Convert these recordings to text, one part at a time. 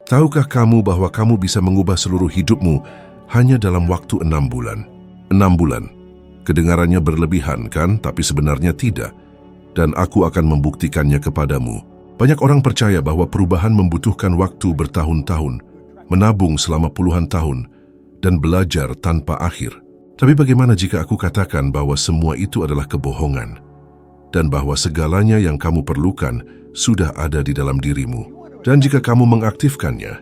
Tahukah kamu bahwa kamu bisa mengubah seluruh hidupmu hanya dalam waktu 6 bulan? 6 bulan. Kedengarannya berlebihan kan, tapi sebenarnya tidak. Dan aku akan membuktikannya kepadamu. Banyak orang percaya bahwa perubahan membutuhkan waktu bertahun-tahun, menabung selama puluhan tahun, dan belajar tanpa akhir. Tapi bagaimana jika aku katakan bahwa semua itu adalah kebohongan, dan bahwa segalanya yang kamu perlukan sudah ada di dalam dirimu? Dan jika kamu mengaktifkannya,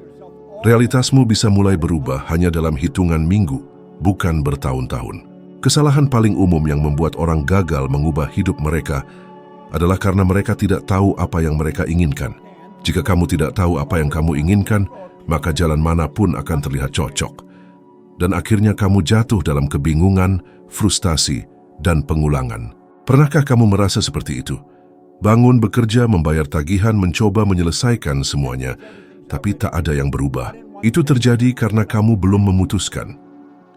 realitasmu bisa mulai berubah hanya dalam hitungan minggu, bukan bertahun-tahun. Kesalahan paling umum yang membuat orang gagal mengubah hidup mereka adalah karena mereka tidak tahu apa yang mereka inginkan. Jika kamu tidak tahu apa yang kamu inginkan, maka jalan manapun akan terlihat cocok. Dan akhirnya kamu jatuh dalam kebingungan, frustasi, dan pengulangan. Pernahkah kamu merasa seperti itu? Bangun, bekerja, membayar tagihan, mencoba menyelesaikan semuanya, tapi tak ada yang berubah. Itu terjadi karena kamu belum memutuskan.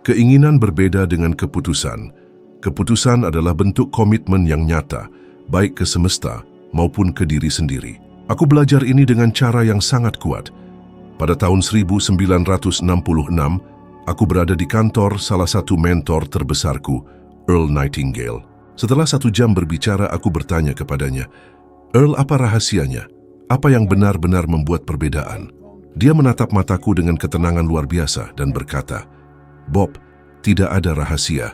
Keinginan berbeda dengan keputusan. Keputusan adalah bentuk komitmen yang nyata, baik ke semesta maupun ke diri sendiri. Aku belajar ini dengan cara yang sangat kuat. Pada tahun 1966, aku berada di kantor salah satu mentor terbesarku, Earl Nightingale. Setelah 1 jam berbicara, aku bertanya kepadanya, "Earl, apa rahasianya? Apa yang benar-benar membuat perbedaan?" Dia menatap mataku dengan ketenangan luar biasa dan berkata, "Bob, tidak ada rahasia.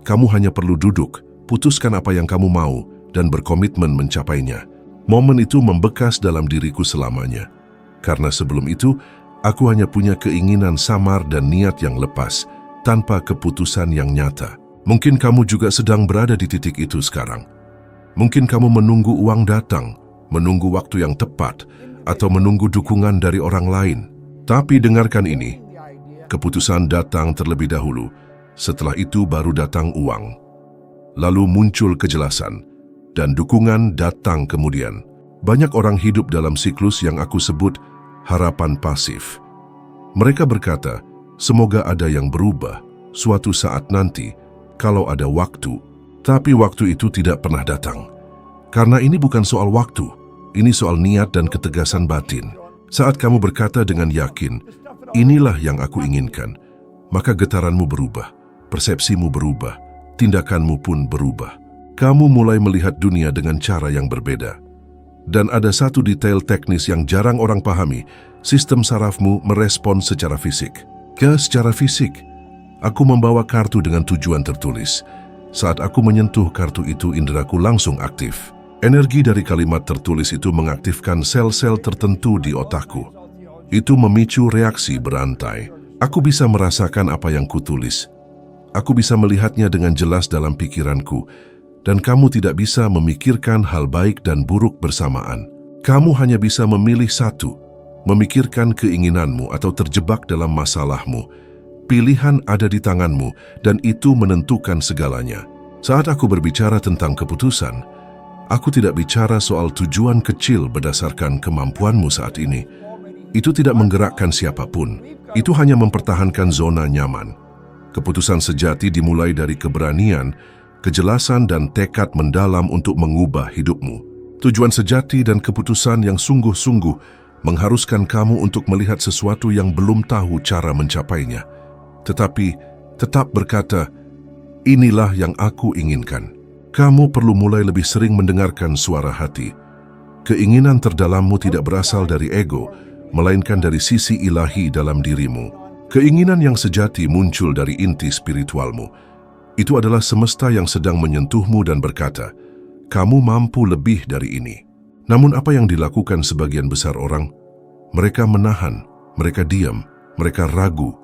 Kamu hanya perlu duduk, putuskan apa yang kamu mau, dan berkomitmen mencapainya." Momen itu membekas dalam diriku selamanya. Karena sebelum itu, aku hanya punya keinginan samar dan niat yang lepas, tanpa keputusan yang nyata. Mungkin kamu juga sedang berada di titik itu sekarang. Mungkin kamu menunggu uang datang, menunggu waktu yang tepat, atau menunggu dukungan dari orang lain. Tapi dengarkan ini, keputusan datang terlebih dahulu, setelah itu baru datang uang. Lalu muncul kejelasan, dan dukungan datang kemudian. Banyak orang hidup dalam siklus yang aku sebut harapan pasif. Mereka berkata, semoga ada yang berubah suatu saat nanti kalau ada waktu. Tapi waktu itu tidak pernah datang. Karena ini bukan soal waktu, ini soal niat dan ketegasan batin. Saat kamu berkata dengan yakin, inilah yang aku inginkan, maka getaranmu berubah, persepsimu berubah, tindakanmu pun berubah. Kamu mulai melihat dunia dengan cara yang berbeda. Dan ada satu detail teknis yang jarang orang pahami, sistem sarafmu merespon secara fisik. Secara fisik, aku membawa kartu dengan tujuan tertulis. Saat aku menyentuh kartu itu, inderaku langsung aktif. Energi dari kalimat tertulis itu mengaktifkan sel-sel tertentu di otakku. Itu memicu reaksi berantai. Aku bisa merasakan apa yang kutulis. Aku bisa melihatnya dengan jelas dalam pikiranku. Dan kamu tidak bisa memikirkan hal baik dan buruk bersamaan. Kamu hanya bisa memilih satu, memikirkan keinginanmu atau terjebak dalam masalahmu. Pilihan ada di tanganmu dan itu menentukan segalanya. Saat aku berbicara tentang keputusan, aku tidak bicara soal tujuan kecil berdasarkan kemampuanmu saat ini. Itu tidak menggerakkan siapapun. Itu hanya mempertahankan zona nyaman. Keputusan sejati dimulai dari keberanian, kejelasan dan tekad mendalam untuk mengubah hidupmu. Tujuan sejati dan keputusan yang sungguh-sungguh mengharuskan kamu untuk melihat sesuatu yang belum tahu cara mencapainya. Tetapi tetap berkata, inilah yang aku inginkan. Kamu perlu mulai lebih sering mendengarkan suara hati. Keinginan terdalammu tidak berasal dari ego, melainkan dari sisi ilahi dalam dirimu. Keinginan yang sejati muncul dari inti spiritualmu. Itu adalah semesta yang sedang menyentuhmu dan berkata, kamu mampu lebih dari ini. Namun apa yang dilakukan sebagian besar orang? Mereka menahan, mereka diam, mereka ragu,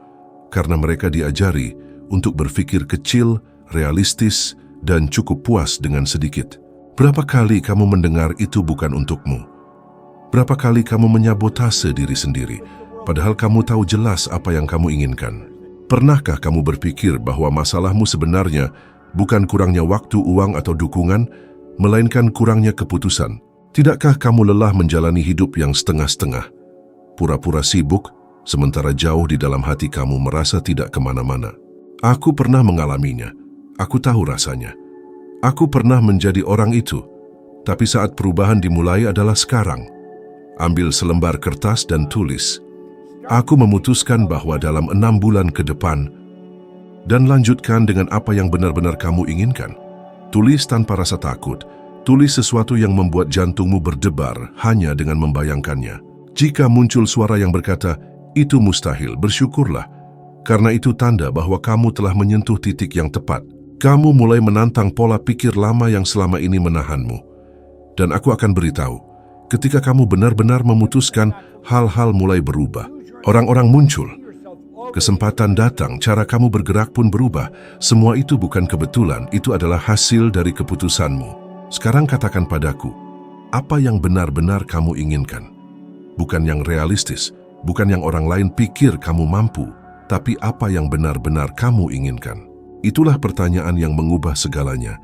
karena mereka diajari untuk berpikir kecil, realistis, dan cukup puas dengan sedikit. Berapa kali kamu mendengar itu bukan untukmu? Berapa kali kamu menyabotase diri sendiri, padahal kamu tahu jelas apa yang kamu inginkan? Pernahkah kamu berpikir bahwa masalahmu sebenarnya bukan kurangnya waktu, uang, atau dukungan, melainkan kurangnya keputusan? Tidakkah kamu lelah menjalani hidup yang setengah-setengah? Pura-pura sibuk, sementara jauh di dalam hati kamu merasa tidak kemana-mana. Aku pernah mengalaminya. Aku tahu rasanya. Aku pernah menjadi orang itu. Tapi saat perubahan dimulai adalah sekarang. Ambil selembar kertas dan tulis. Aku memutuskan bahwa dalam 6 bulan ke depan, dan lanjutkan dengan apa yang benar-benar kamu inginkan. Tulis tanpa rasa takut. Tulis sesuatu yang membuat jantungmu berdebar hanya dengan membayangkannya. Jika muncul suara yang berkata, itu mustahil, bersyukurlah. Karena itu tanda bahwa kamu telah menyentuh titik yang tepat. Kamu mulai menantang pola pikir lama yang selama ini menahanmu. Dan aku akan beritahu, ketika kamu benar-benar memutuskan, hal-hal mulai berubah. Orang-orang muncul. Kesempatan datang, cara kamu bergerak pun berubah. Semua itu bukan kebetulan, itu adalah hasil dari keputusanmu. Sekarang katakan padaku, apa yang benar-benar kamu inginkan? Bukan yang realistis, bukan yang orang lain pikir kamu mampu, tapi apa yang benar-benar kamu inginkan. Itulah pertanyaan yang mengubah segalanya.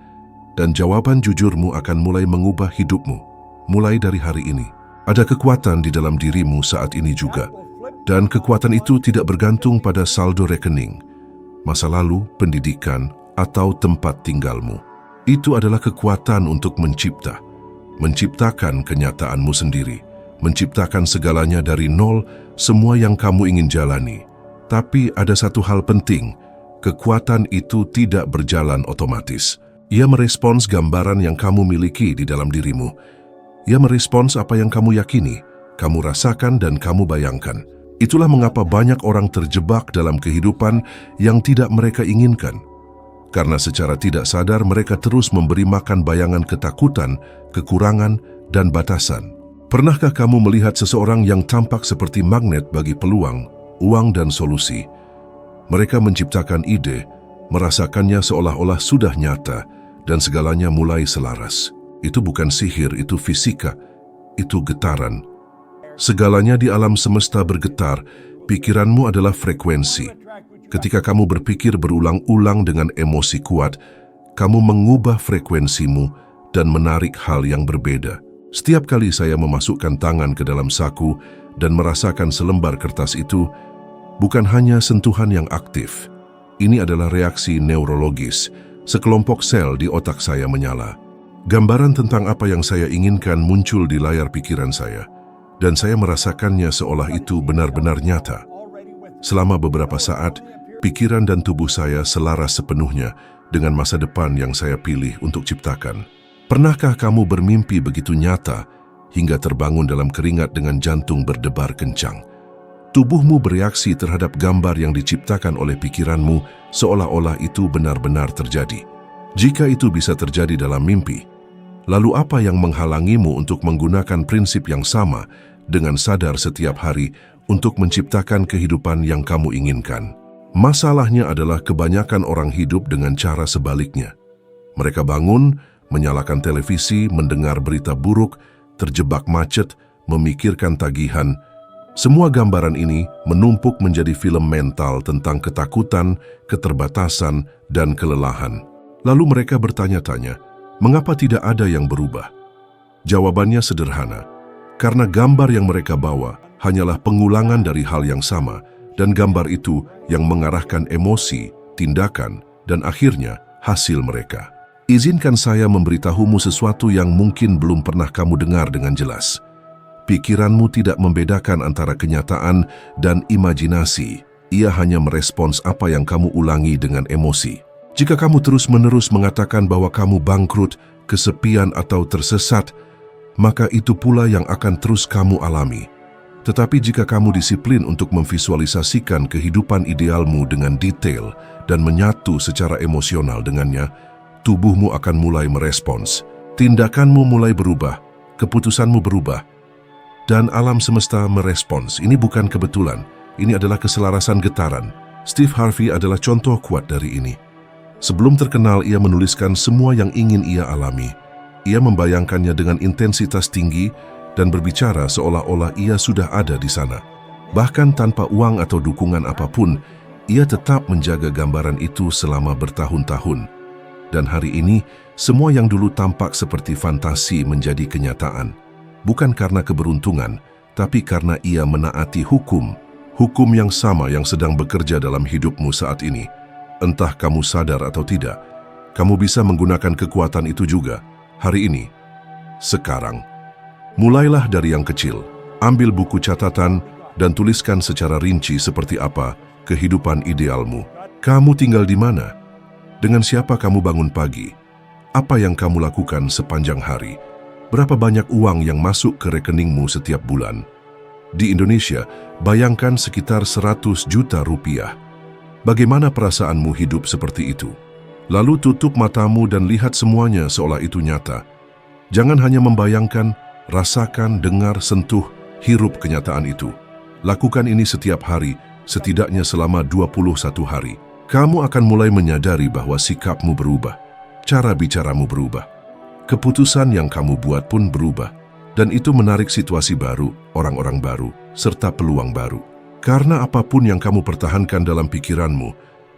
Dan jawaban jujurmu akan mulai mengubah hidupmu. Mulai dari hari ini. Ada kekuatan di dalam dirimu saat ini juga. Dan kekuatan itu tidak bergantung pada saldo rekening, masa lalu, pendidikan, atau tempat tinggalmu. Itu adalah kekuatan untuk menciptakan kenyataanmu sendiri, menciptakan segalanya dari nol, semua yang kamu ingin jalani. Tapi ada satu hal penting, kekuatan itu tidak berjalan otomatis. Ia merespons gambaran yang kamu miliki di dalam dirimu. Ia merespons apa yang kamu yakini, kamu rasakan dan kamu bayangkan. Itulah mengapa banyak orang terjebak dalam kehidupan yang tidak mereka inginkan. Karena secara tidak sadar mereka terus memberi makan bayangan ketakutan, kekurangan, dan batasan. Pernahkah kamu melihat seseorang yang tampak seperti magnet bagi peluang, uang, dan solusi? Mereka menciptakan ide, merasakannya seolah-olah sudah nyata, dan segalanya mulai selaras. Itu bukan sihir, itu fisika, itu getaran. Segalanya di alam semesta bergetar, pikiranmu adalah frekuensi. Ketika kamu berpikir berulang-ulang dengan emosi kuat, kamu mengubah frekuensimu dan menarik hal yang berbeda. Setiap kali saya memasukkan tangan ke dalam saku dan merasakan selembar kertas itu, bukan hanya sentuhan yang aktif. Ini adalah reaksi neurologis. Sekelompok sel di otak saya menyala. Gambaran tentang apa yang saya inginkan muncul di layar pikiran saya. Dan saya merasakannya seolah itu benar-benar nyata. Selama beberapa saat, pikiran dan tubuh saya selaras sepenuhnya dengan masa depan yang saya pilih untuk ciptakan. Pernahkah kamu bermimpi begitu nyata hingga terbangun dalam keringat dengan jantung berdebar kencang? Tubuhmu bereaksi terhadap gambar yang diciptakan oleh pikiranmu seolah-olah itu benar-benar terjadi. Jika itu bisa terjadi dalam mimpi, lalu apa yang menghalangimu untuk menggunakan prinsip yang sama dengan sadar setiap hari untuk menciptakan kehidupan yang kamu inginkan? Masalahnya adalah kebanyakan orang hidup dengan cara sebaliknya. Mereka bangun, menyalakan televisi, mendengar berita buruk, terjebak macet, memikirkan tagihan. Semua gambaran ini menumpuk menjadi film mental tentang ketakutan, keterbatasan, dan kelelahan. Lalu mereka bertanya-tanya, mengapa tidak ada yang berubah? Jawabannya sederhana. Karena gambar yang mereka bawa hanyalah pengulangan dari hal yang sama, dan gambar itu yang mengarahkan emosi, tindakan, dan akhirnya hasil mereka. Izinkan saya memberitahumu sesuatu yang mungkin belum pernah kamu dengar dengan jelas. Pikiranmu tidak membedakan antara kenyataan dan imajinasi. Ia hanya merespons apa yang kamu ulangi dengan emosi. Jika kamu terus-menerus mengatakan bahwa kamu bangkrut, kesepian, atau tersesat, maka itu pula yang akan terus kamu alami. Tetapi jika kamu disiplin untuk memvisualisasikan kehidupan idealmu dengan detail dan menyatu secara emosional dengannya, tubuhmu akan mulai merespons. Tindakanmu mulai berubah, keputusanmu berubah, dan alam semesta merespons. Ini bukan kebetulan, ini adalah keselarasan getaran. Steve Harvey adalah contoh kuat dari ini. Sebelum terkenal, ia menuliskan semua yang ingin ia alami. Ia membayangkannya dengan intensitas tinggi dan berbicara seolah-olah ia sudah ada di sana. Bahkan tanpa uang atau dukungan apapun, ia tetap menjaga gambaran itu selama bertahun-tahun. Dan hari ini, semua yang dulu tampak seperti fantasi menjadi kenyataan. Bukan karena keberuntungan, tapi karena ia menaati hukum. Hukum yang sama yang sedang bekerja dalam hidupmu saat ini. Entah kamu sadar atau tidak, kamu bisa menggunakan kekuatan itu juga. Hari ini, sekarang. Mulailah dari yang kecil. Ambil buku catatan, dan tuliskan secara rinci seperti apa kehidupan idealmu. Kamu tinggal di mana? Dengan siapa kamu bangun pagi? Apa yang kamu lakukan sepanjang hari? Berapa banyak uang yang masuk ke rekeningmu setiap bulan? Di Indonesia, bayangkan sekitar 100 juta rupiah. Bagaimana perasaanmu hidup seperti itu? Lalu tutup matamu dan lihat semuanya seolah itu nyata. Jangan hanya membayangkan, rasakan, dengar, sentuh, hirup kenyataan itu. Lakukan ini setiap hari, setidaknya selama 21 hari. Kamu akan mulai menyadari bahwa sikapmu berubah, cara bicaramu berubah, keputusan yang kamu buat pun berubah, dan itu menarik situasi baru, orang-orang baru, serta peluang baru. Karena apapun yang kamu pertahankan dalam pikiranmu,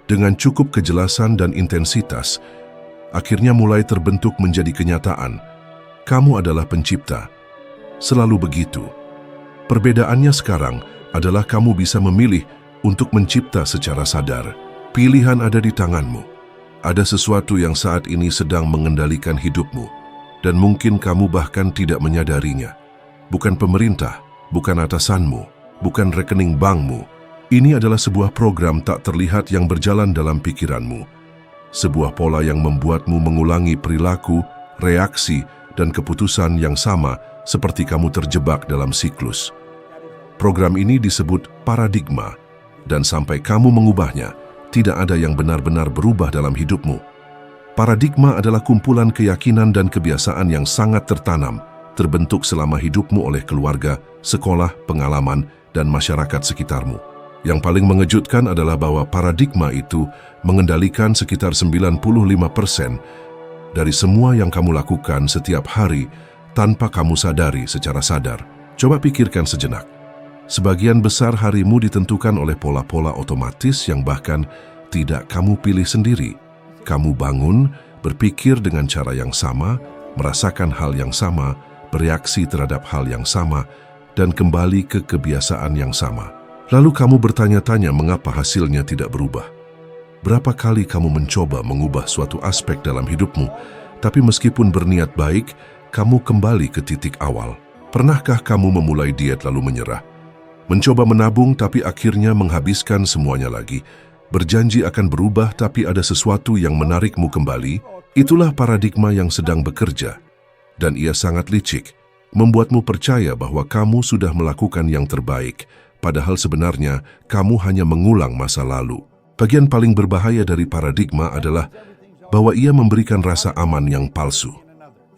dengan cukup kejelasan dan intensitas, akhirnya mulai terbentuk menjadi kenyataan. Kamu adalah pencipta. Selalu begitu. Perbedaannya sekarang adalah kamu bisa memilih untuk mencipta secara sadar. Pilihan ada di tanganmu. Ada sesuatu yang saat ini sedang mengendalikan hidupmu, dan mungkin kamu bahkan tidak menyadarinya. Bukan pemerintah, bukan atasanmu, bukan rekening bankmu. Ini adalah sebuah program tak terlihat yang berjalan dalam pikiranmu. Sebuah pola yang membuatmu mengulangi perilaku, reaksi, dan keputusan yang sama seperti kamu terjebak dalam siklus. Program ini disebut paradigma, dan sampai kamu mengubahnya, tidak ada yang benar-benar berubah dalam hidupmu. Paradigma adalah kumpulan keyakinan dan kebiasaan yang sangat tertanam, terbentuk selama hidupmu oleh keluarga, sekolah, pengalaman, dan masyarakat sekitarmu. Yang paling mengejutkan adalah bahwa paradigma itu mengendalikan sekitar 95% dari semua yang kamu lakukan setiap hari tanpa kamu sadari secara sadar. Coba pikirkan sejenak. Sebagian besar harimu ditentukan oleh pola-pola otomatis yang bahkan tidak kamu pilih sendiri. Kamu bangun, berpikir dengan cara yang sama, merasakan hal yang sama, bereaksi terhadap hal yang sama, dan kembali ke kebiasaan yang sama. Lalu kamu bertanya-tanya mengapa hasilnya tidak berubah. Berapa kali kamu mencoba mengubah suatu aspek dalam hidupmu, tapi meskipun berniat baik, kamu kembali ke titik awal. Pernahkah kamu memulai diet lalu menyerah? Mencoba menabung tapi akhirnya menghabiskan semuanya lagi. Berjanji akan berubah tapi ada sesuatu yang menarikmu kembali. Itulah paradigma yang sedang bekerja. Dan ia sangat licik, membuatmu percaya bahwa kamu sudah melakukan yang terbaik, padahal sebenarnya kamu hanya mengulang masa lalu. Bagian paling berbahaya dari paradigma adalah bahwa ia memberikan rasa aman yang palsu.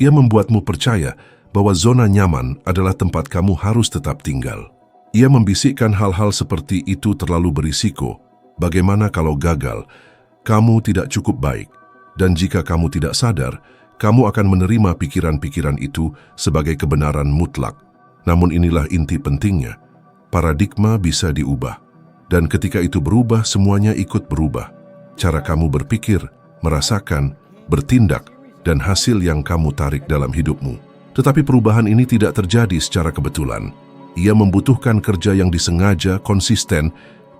Ia membuatmu percaya bahwa zona nyaman adalah tempat kamu harus tetap tinggal. Ia membisikkan hal-hal seperti itu terlalu berisiko. Bagaimana kalau gagal? Kamu tidak cukup baik. Dan jika kamu tidak sadar, kamu akan menerima pikiran-pikiran itu sebagai kebenaran mutlak. Namun inilah inti pentingnya. Paradigma bisa diubah. Dan ketika itu berubah, semuanya ikut berubah. Cara kamu berpikir, merasakan, bertindak, dan hasil yang kamu tarik dalam hidupmu. Tetapi perubahan ini tidak terjadi secara kebetulan. Ia membutuhkan kerja yang disengaja, konsisten,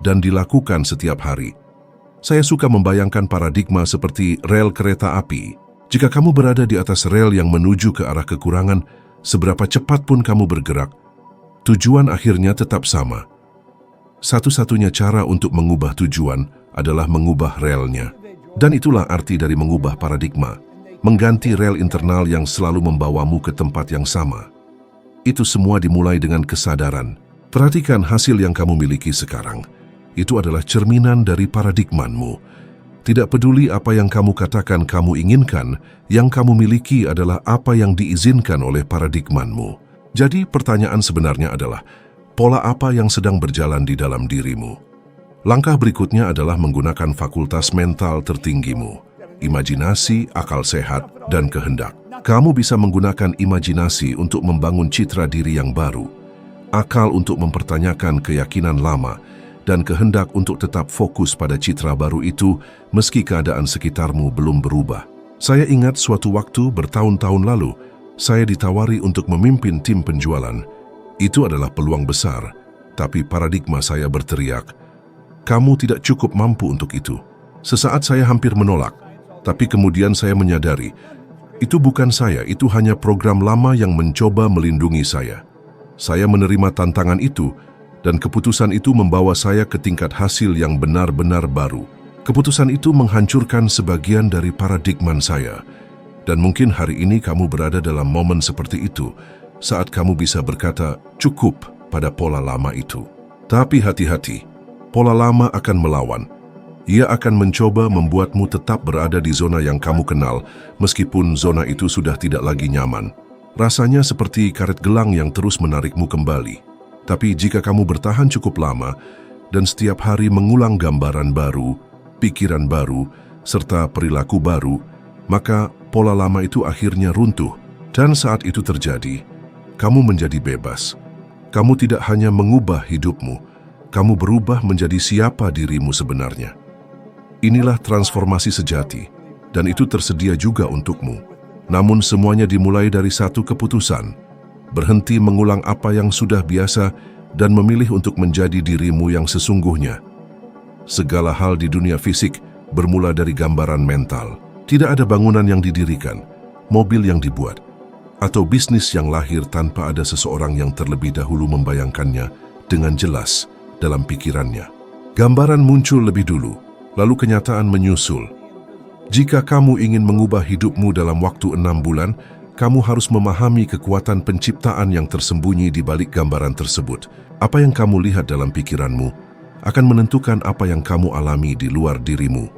dan dilakukan setiap hari. Saya suka membayangkan paradigma seperti rel kereta api. Jika kamu berada di atas rel yang menuju ke arah kekurangan, seberapa cepat pun kamu bergerak, tujuan akhirnya tetap sama. Satu-satunya cara untuk mengubah tujuan adalah mengubah relnya. Dan itulah arti dari mengubah paradigma. Mengganti rel internal yang selalu membawamu ke tempat yang sama. Itu semua dimulai dengan kesadaran. Perhatikan hasil yang kamu miliki sekarang. Itu adalah cerminan dari paradigmanmu. Tidak peduli apa yang kamu katakan kamu inginkan, yang kamu miliki adalah apa yang diizinkan oleh paradigmanmu. Jadi pertanyaan sebenarnya adalah, pola apa yang sedang berjalan di dalam dirimu? Langkah berikutnya adalah menggunakan fakultas mental tertinggimu. Imajinasi, akal sehat, dan kehendak. Kamu bisa menggunakan imajinasi untuk membangun citra diri yang baru, akal untuk mempertanyakan keyakinan lama, dan kehendak untuk tetap fokus pada citra baru itu meski keadaan sekitarmu belum berubah. Saya ingat suatu waktu bertahun-tahun lalu, saya ditawari untuk memimpin tim penjualan. Itu adalah peluang besar, tapi paradigma saya berteriak, "Kamu tidak cukup mampu untuk itu." Sesaat saya hampir menolak, tapi kemudian saya menyadari, itu bukan saya, itu hanya program lama yang mencoba melindungi saya. Saya menerima tantangan itu, Dan keputusan itu membawa saya ke tingkat hasil yang benar-benar baru. Keputusan itu menghancurkan sebagian dari paradigma saya. Dan mungkin hari ini kamu berada dalam momen seperti itu, saat kamu bisa berkata cukup pada pola lama itu. Tapi hati-hati, pola lama akan melawan. Ia akan mencoba membuatmu tetap berada di zona yang kamu kenal, meskipun zona itu sudah tidak lagi nyaman. Rasanya seperti karet gelang yang terus menarikmu kembali. Tapi jika kamu bertahan cukup lama, dan setiap hari mengulang gambaran baru, pikiran baru, serta perilaku baru, maka pola lama itu akhirnya runtuh. Dan saat itu terjadi, kamu menjadi bebas. Kamu tidak hanya mengubah hidupmu, kamu berubah menjadi siapa dirimu sebenarnya. Inilah transformasi sejati, dan itu tersedia juga untukmu. Namun semuanya dimulai dari satu keputusan, berhenti mengulang apa yang sudah biasa dan memilih untuk menjadi dirimu yang sesungguhnya. Segala hal di dunia fisik bermula dari gambaran mental. Tidak ada bangunan yang didirikan, mobil yang dibuat, atau bisnis yang lahir tanpa ada seseorang yang terlebih dahulu membayangkannya dengan jelas dalam pikirannya. Gambaran muncul lebih dulu, lalu kenyataan menyusul. Jika kamu ingin mengubah hidupmu dalam waktu 6 bulan, kamu harus memahami kekuatan penciptaan yang tersembunyi di balik gambaran tersebut. Apa yang kamu lihat dalam pikiranmu akan menentukan apa yang kamu alami di luar dirimu.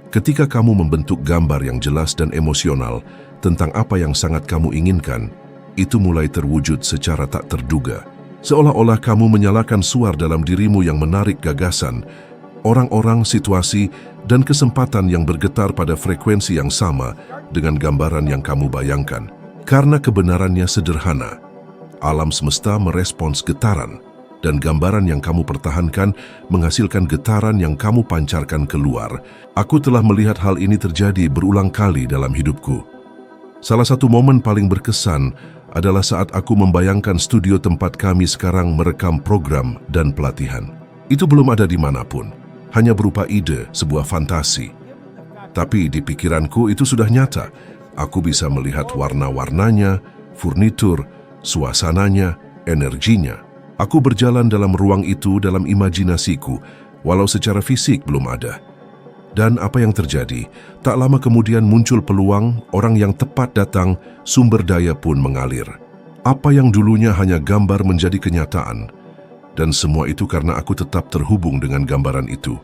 Ketika kamu membentuk gambar yang jelas dan emosional tentang apa yang sangat kamu inginkan, itu mulai terwujud secara tak terduga. Seolah-olah kamu menyalakan suar dalam dirimu yang menarik gagasan, orang-orang, situasi, dan kesempatan yang bergetar pada frekuensi yang sama dengan gambaran yang kamu bayangkan. Karena kebenarannya sederhana, alam semesta merespons getaran, dan gambaran yang kamu pertahankan menghasilkan getaran yang kamu pancarkan keluar. Aku telah melihat hal ini terjadi berulang kali dalam hidupku. Salah satu momen paling berkesan adalah saat aku membayangkan studio tempat kami sekarang merekam program dan pelatihan. Itu belum ada dimanapun. Hanya berupa ide, sebuah fantasi. Tapi di pikiranku itu sudah nyata. Aku bisa melihat warna-warnanya, furnitur, suasananya, energinya. Aku berjalan dalam ruang itu dalam imajinasiku, walau secara fisik belum ada. Dan apa yang terjadi? Tak lama kemudian muncul peluang, orang yang tepat datang, sumber daya pun mengalir. Apa yang dulunya hanya gambar menjadi kenyataan. Dan semua itu karena aku tetap terhubung dengan gambaran itu.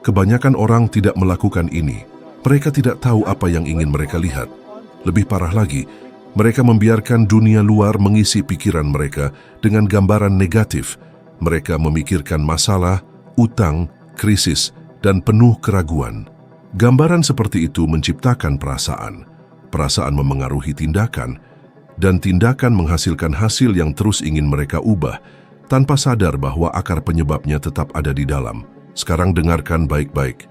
Kebanyakan orang tidak melakukan ini. Mereka tidak tahu apa yang ingin mereka lihat. Lebih parah lagi, mereka membiarkan dunia luar mengisi pikiran mereka dengan gambaran negatif. Mereka memikirkan masalah, utang, krisis, dan penuh keraguan. Gambaran seperti itu menciptakan perasaan. Perasaan memengaruhi tindakan, dan tindakan menghasilkan hasil yang terus ingin mereka ubah, tanpa sadar bahwa akar penyebabnya tetap ada di dalam. Sekarang dengarkan baik-baik.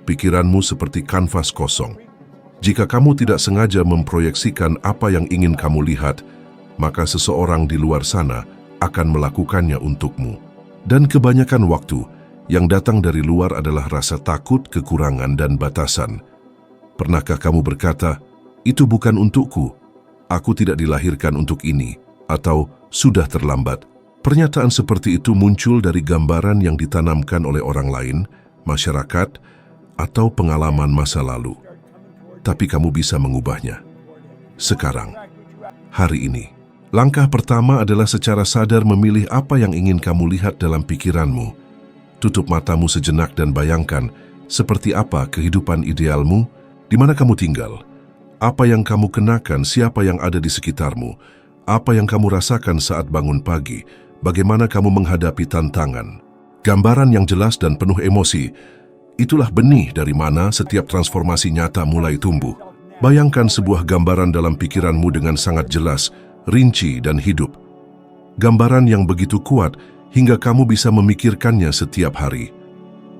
Pikiranmu seperti kanvas kosong. Jika kamu tidak sengaja memproyeksikan apa yang ingin kamu lihat, maka seseorang di luar sana akan melakukannya untukmu. Dan kebanyakan waktu, yang datang dari luar adalah rasa takut, kekurangan, dan batasan. Pernahkah kamu berkata, "Itu bukan untukku, aku tidak dilahirkan untuk ini," atau "sudah terlambat"? Pernyataan seperti itu muncul dari gambaran yang ditanamkan oleh orang lain, masyarakat, atau pengalaman masa lalu. Tapi kamu bisa mengubahnya. Sekarang, hari ini. Langkah pertama adalah secara sadar memilih apa yang ingin kamu lihat dalam pikiranmu. Tutup matamu sejenak dan bayangkan seperti apa kehidupan idealmu, di mana kamu tinggal, apa yang kamu kenakan, siapa yang ada di sekitarmu, apa yang kamu rasakan saat bangun pagi, bagaimana kamu menghadapi tantangan. Gambaran yang jelas dan penuh emosi, itulah benih dari mana setiap transformasi nyata mulai tumbuh. Bayangkan sebuah gambaran dalam pikiranmu dengan sangat jelas, rinci, dan hidup. Gambaran yang begitu kuat hingga kamu bisa memikirkannya setiap hari.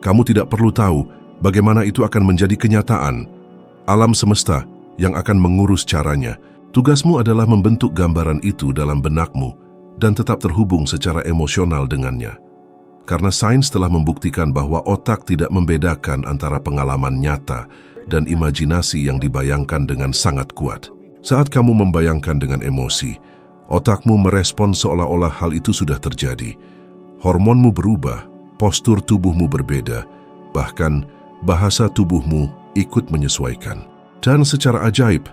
Kamu tidak perlu tahu bagaimana itu akan menjadi kenyataan. Alam semesta yang akan mengurus caranya. Tugasmu adalah membentuk gambaran itu dalam benakmu dan tetap terhubung secara emosional dengannya. Karena sains telah membuktikan bahwa otak tidak membedakan antara pengalaman nyata dan imajinasi yang dibayangkan dengan sangat kuat. Saat kamu membayangkan dengan emosi, otakmu merespon seolah-olah hal itu sudah terjadi. Hormonmu berubah, postur tubuhmu berbeda, bahkan bahasa tubuhmu ikut menyesuaikan. Dan secara ajaib,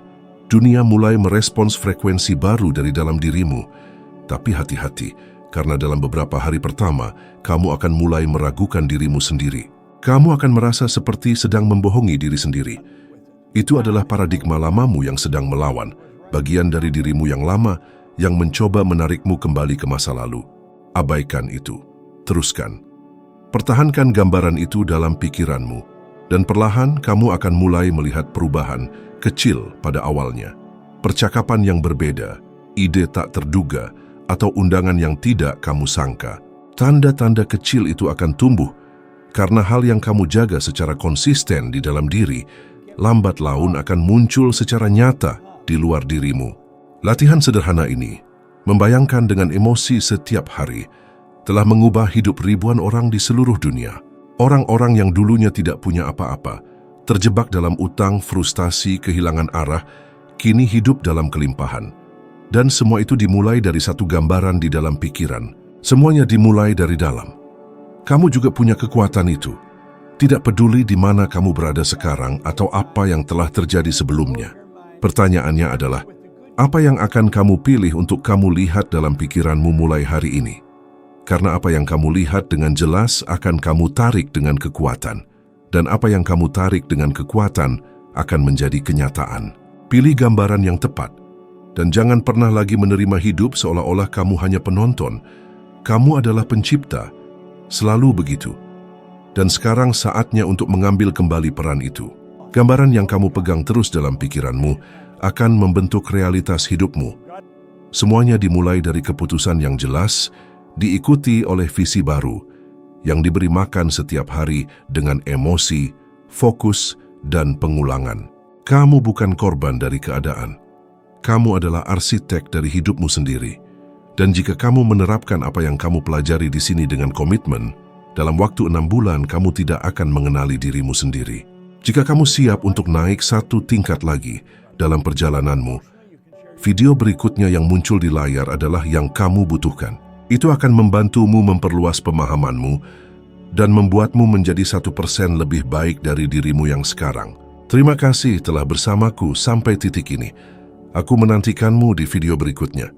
dunia mulai merespons frekuensi baru dari dalam dirimu. Tapi hati-hati, karena dalam beberapa hari pertama, kamu akan mulai meragukan dirimu sendiri. Kamu akan merasa seperti sedang membohongi diri sendiri. Itu adalah paradigma lamamu yang sedang melawan, bagian dari dirimu yang lama yang mencoba menarikmu kembali ke masa lalu. Abaikan itu. Teruskan. Pertahankan gambaran itu dalam pikiranmu. Dan perlahan kamu akan mulai melihat perubahan kecil pada awalnya. Percakapan yang berbeda, ide tak terduga, atau undangan yang tidak kamu sangka. Tanda-tanda kecil itu akan tumbuh karena hal yang kamu jaga secara konsisten di dalam diri, lambat laun akan muncul secara nyata di luar dirimu. Latihan sederhana ini, membayangkan dengan emosi setiap hari, telah mengubah hidup ribuan orang di seluruh dunia. Orang-orang yang dulunya tidak punya apa-apa, terjebak dalam utang, frustasi, kehilangan arah, kini hidup dalam kelimpahan. Dan semua itu dimulai dari satu gambaran di dalam pikiran. Semuanya dimulai dari dalam. Kamu juga punya kekuatan itu. Tidak peduli di mana kamu berada sekarang atau apa yang telah terjadi sebelumnya. Pertanyaannya adalah, apa yang akan kamu pilih untuk kamu lihat dalam pikiranmu mulai hari ini? Karena apa yang kamu lihat dengan jelas akan kamu tarik dengan kekuatan. Dan apa yang kamu tarik dengan kekuatan akan menjadi kenyataan. Pilih gambaran yang tepat. Dan jangan pernah lagi menerima hidup seolah-olah kamu hanya penonton. Kamu adalah pencipta. Selalu begitu. Dan sekarang saatnya untuk mengambil kembali peran itu. Gambaran yang kamu pegang terus dalam pikiranmu akan membentuk realitas hidupmu. Semuanya dimulai dari keputusan yang jelas, diikuti oleh visi baru yang diberi makan setiap hari dengan emosi, fokus, dan pengulangan. Kamu bukan korban dari keadaan. Kamu adalah arsitek dari hidupmu sendiri. Dan jika kamu menerapkan apa yang kamu pelajari di sini dengan komitmen, dalam waktu 6 bulan kamu tidak akan mengenali dirimu sendiri. Jika kamu siap untuk naik satu tingkat lagi dalam perjalananmu, video berikutnya yang muncul di layar adalah yang kamu butuhkan. Itu akan membantumu memperluas pemahamanmu dan membuatmu menjadi 1% lebih baik dari dirimu yang sekarang. Terima kasih telah bersamaku sampai titik ini. Aku menantikanmu di video berikutnya.